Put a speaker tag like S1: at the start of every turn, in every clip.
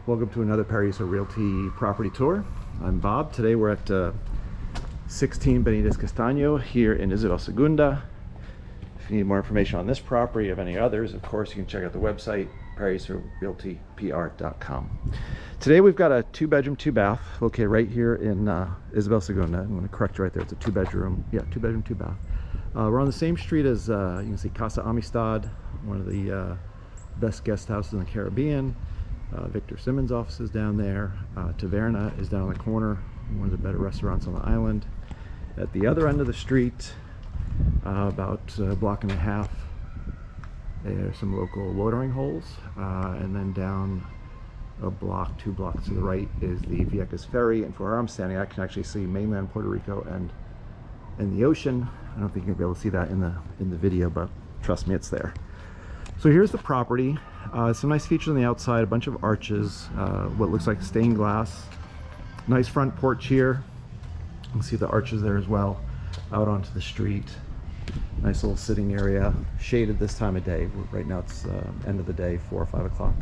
S1: Welcome to another Paraiso Realty property tour. I'm Bob. Today we're at 16 Benitez Castaño here in Isabel Segunda. If you need more information on this property or any others, of course, you can check out the website, paraisorealtypr.com. Today we've got a 2-bedroom, 2-bath located right here in Isabel Segunda. I'm going to correct you right there. It's a 2-bedroom, 2-bedroom, 2-bath. We're on the same street as, you can see Casa Amistad, one of the best guest houses in the Caribbean. Victor Simmons' office is down there. Taverna is down on the corner, one of the better restaurants on the island. At the other end of the street, about a block and a half, there's some local watering holes, and then down a block, 2 blocks to the right is the Vieques Ferry, and from where I'm standing I can actually see mainland Puerto Rico and the ocean. I don't think you're gonna be able to see that in the video, but trust me, it's there. So here's the property. Some nice features on the outside, a bunch of arches, what looks like stained glass. Nice front porch here. You can see the arches there as well, out onto the street. Nice little sitting area, shaded this time of day. Right now it's end of the day, 4 or 5 o'clock.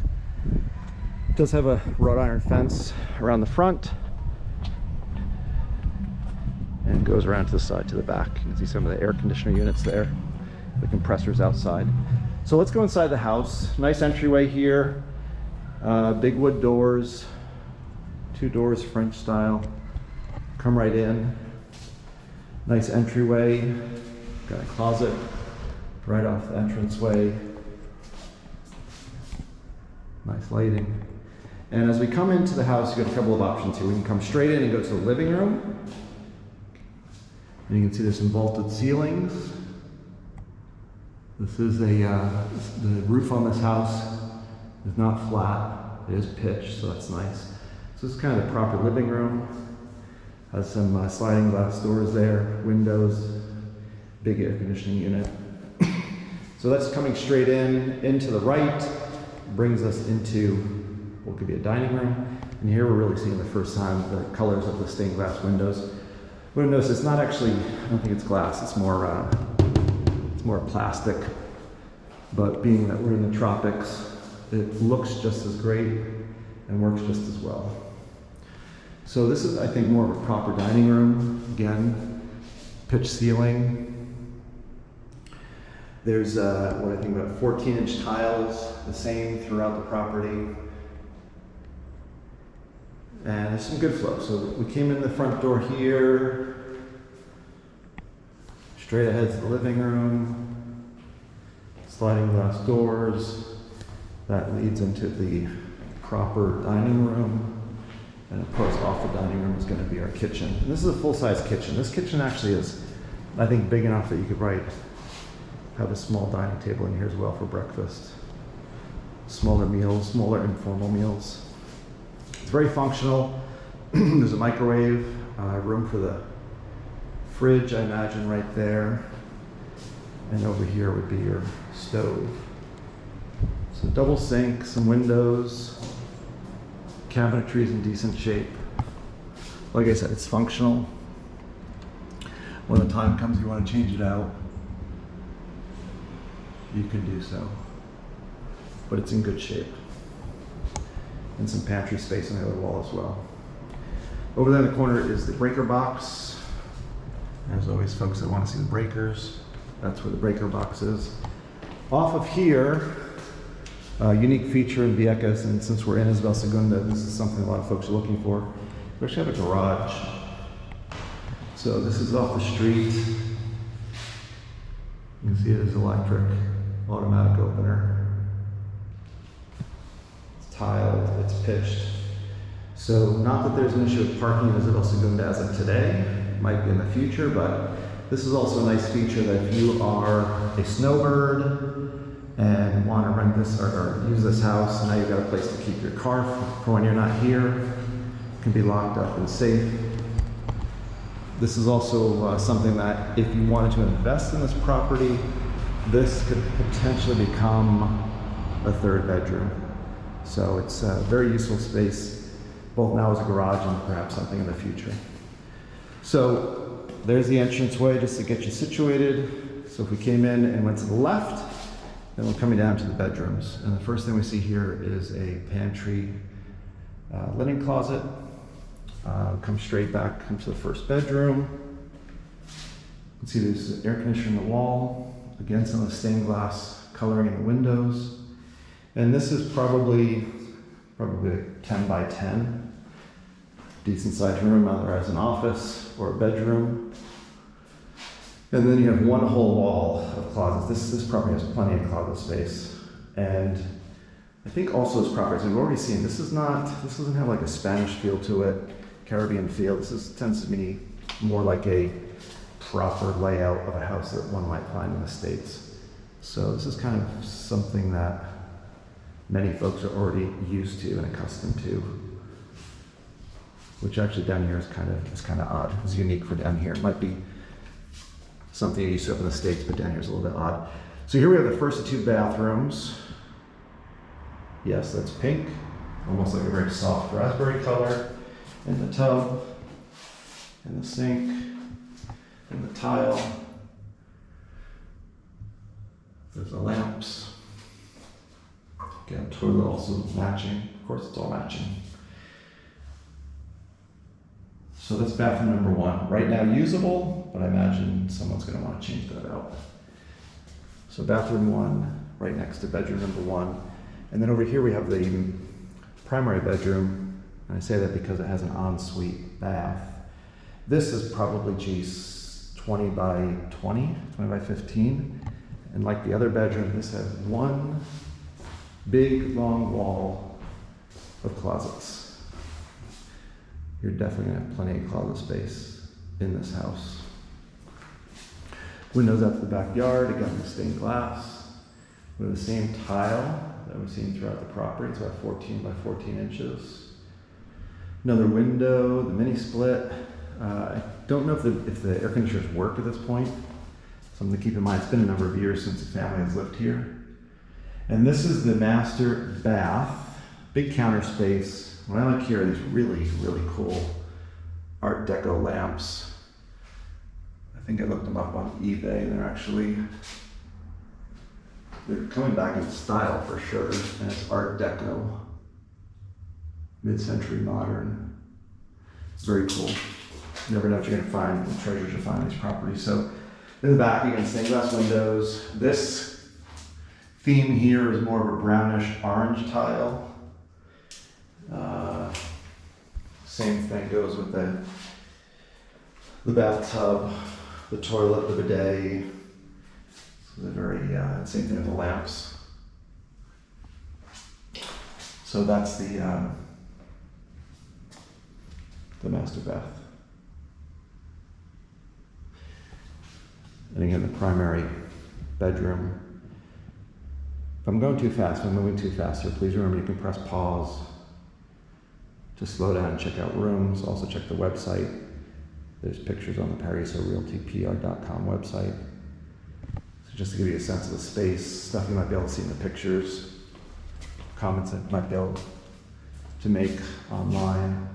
S1: It does have a wrought iron fence around the front and goes around to the side to the back. You can see some of the air conditioner units there, the compressors outside. So let's go inside the house. Nice entryway here, big wood doors, 2 doors, French style. Come right in. Nice entryway. Got a closet right off the entranceway. Nice lighting. And as we come into the house, you got a couple of options here. We can come straight in and go to the living room. And you can see there's some vaulted ceilings. This is the roof on this house is not flat, it is pitched, so that's nice. So this is kind of the proper living room. Has some sliding glass doors there, windows, big air conditioning unit. So that's coming straight into the right, brings us into what could be a dining room. And here we're really seeing the first time the colors of the stained glass windows. What I notice, it's not actually, I don't think it's glass, it's more plastic, but being that we're in the tropics, it looks just as great and works just as well. So this is, I think, more of a proper dining room. Again, pitch ceiling. There's what I think about 14-inch tiles, the same throughout the property. And there's some good flow. So we came in the front door here. Straight ahead to the living room, sliding glass doors. That leads into the proper dining room. And of course, off the dining room is going to be our kitchen. And this is a full-size kitchen. This kitchen actually is, I think, big enough that you could have a small dining table in here as well for breakfast. Smaller meals, smaller informal meals. It's very functional. There's a microwave, room for the fridge, I imagine, right there. And over here would be your stove. So double sink, some windows, cabinetry's in decent shape. Like I said, it's functional. When the time comes you want to change it out, you can do so. But it's in good shape. And some pantry space on the other wall as well. Over there in the corner is the breaker box. There's always folks that want to see the breakers. That's where the breaker box is. Off of here, a unique feature in Vieques, and since we're in Isabel Segunda, this is something a lot of folks are looking for. We actually have a garage. So this is off the street. You can see it is electric, automatic opener. It's tiled, it's pitched. So not that there's an issue with parking in Isabel Segunda as of today. Might be in the future, but this is also a nice feature that if you are a snowbird and want to rent this or use this house, now you've got a place to keep your car for when you're not here. It can be locked up and safe. This is also something that if you wanted to invest in this property, this could potentially become a 3rd bedroom. So it's a very useful space, both now as a garage and perhaps something in the future. So there's the entranceway just to get you situated. So if we came in and went to the left, then we're coming down to the bedrooms. And the first thing we see here is a pantry Linen closet. Come straight back into the first bedroom. You can see there's air conditioner in the wall. Again, some of the stained glass coloring in the windows. And this is probably a 10 by 10. Decent sized room, either as an office or a bedroom. And then you have one whole wall of closets. This property has plenty of closet space. And I think also this property, as we've already seen, this doesn't have like a Spanish feel to it, Caribbean feel. This tends to be more like a proper layout of a house that one might find in the States. So this is kind of something that many folks are already used to and accustomed to, which actually down here is kind of odd. It's unique for down here. It might be something you're used to up in the States, but down here is a little bit odd. So here we have the first of two bathrooms. Yes, that's pink, almost like a very soft raspberry color. In the tub, in the sink, in the tile. There's the lamps. Again, toilet also matching. Of course, it's all matching. So that's bathroom number one. Right now usable, but I imagine someone's going to want to change that out. So bathroom one, right next to bedroom number one. And then over here we have the primary bedroom. And I say that because it has an ensuite bath. This is probably, 20 by 20, 20 by 15. And like the other bedroom, this has one big long wall of closets. You're definitely gonna have plenty of closet space in this house. Windows out to the backyard, again, the stained glass. With the same tile that we've seen throughout the property. It's about 14 by 14 inches. Another window, the mini split. I don't know if the air conditioners work at this point. Something to keep in mind. It's been a number of years since the family has lived here. And this is the master bath. Big counter space. What I like here are these really, really cool Art Deco lamps. I think I looked them up on eBay, and they're coming back in style for sure. And it's Art Deco. Mid-century modern. Very cool. You never know what you're gonna find, the treasures you'll find in these properties. So in the back, again, stained glass windows. This theme here is more of a brownish orange tile. Same thing goes with the bathtub, the toilet, the bidet. So they're very, same thing with the lamps. So that's the master bath. And again, the primary bedroom. If I'm going too fast, if I'm moving too fast here, please remember you can press pause to slow down and check out rooms. Also check the website. There's pictures on the Paraiso realtypr.com website. So just to give you a sense of the space, stuff you might be able to see in the pictures, comments that you might be able to make online.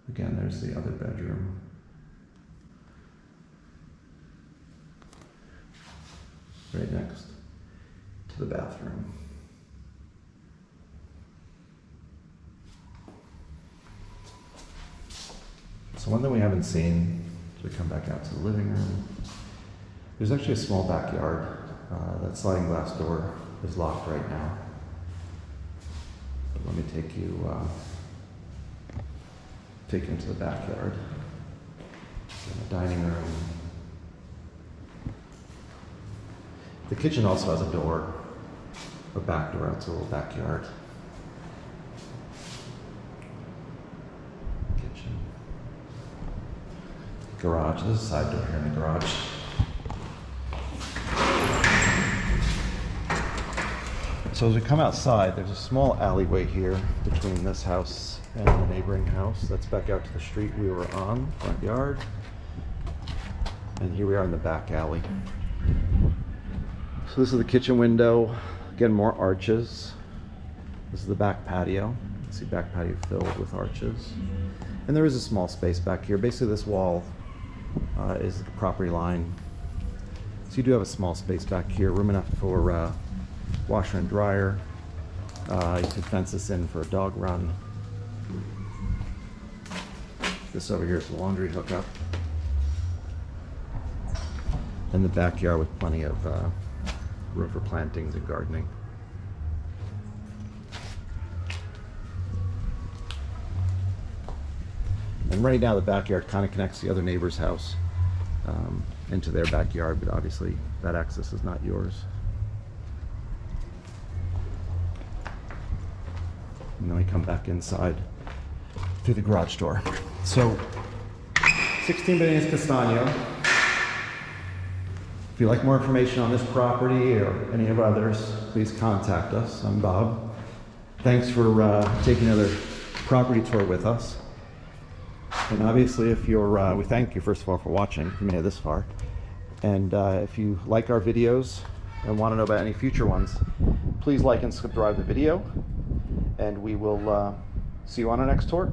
S1: Again, there's the other bedroom. Right next to the bathroom. So one thing we haven't seen, as we come back out to the living room, there's actually a small backyard. That sliding glass door is locked right now. But let me take you into the backyard. And the dining room. The kitchen also has a door, a back door out to a little backyard. Kitchen. Garage. There's a side door here in the garage. So as we come outside, there's a small alleyway here between this house and the neighboring house. That's back out to the street we were on, front yard. And here we are in the back alley. So this is the kitchen window. Again, more arches. This is the back patio. You can see back patio filled with arches. And there is a small space back here. Basically this wall is the property line. So you do have a small space back here, room enough for washer and dryer. You could fence this in for a dog run. This over here is the laundry hookup. And the backyard with plenty of room for plantings and gardening. And right now the backyard kind of connects the other neighbor's house into their backyard, but obviously that access is not yours. And then we come back inside through the garage door. So 16 Benias Castaño. If you'd like more information on this property or any of others, please contact us. I'm Bob. Thanks for taking another property tour with us. And obviously, if you're, we thank you first of all for watching, if you made it this far. And if you like our videos and want to know about any future ones, please like and subscribe the video. And we will see you on our next tour.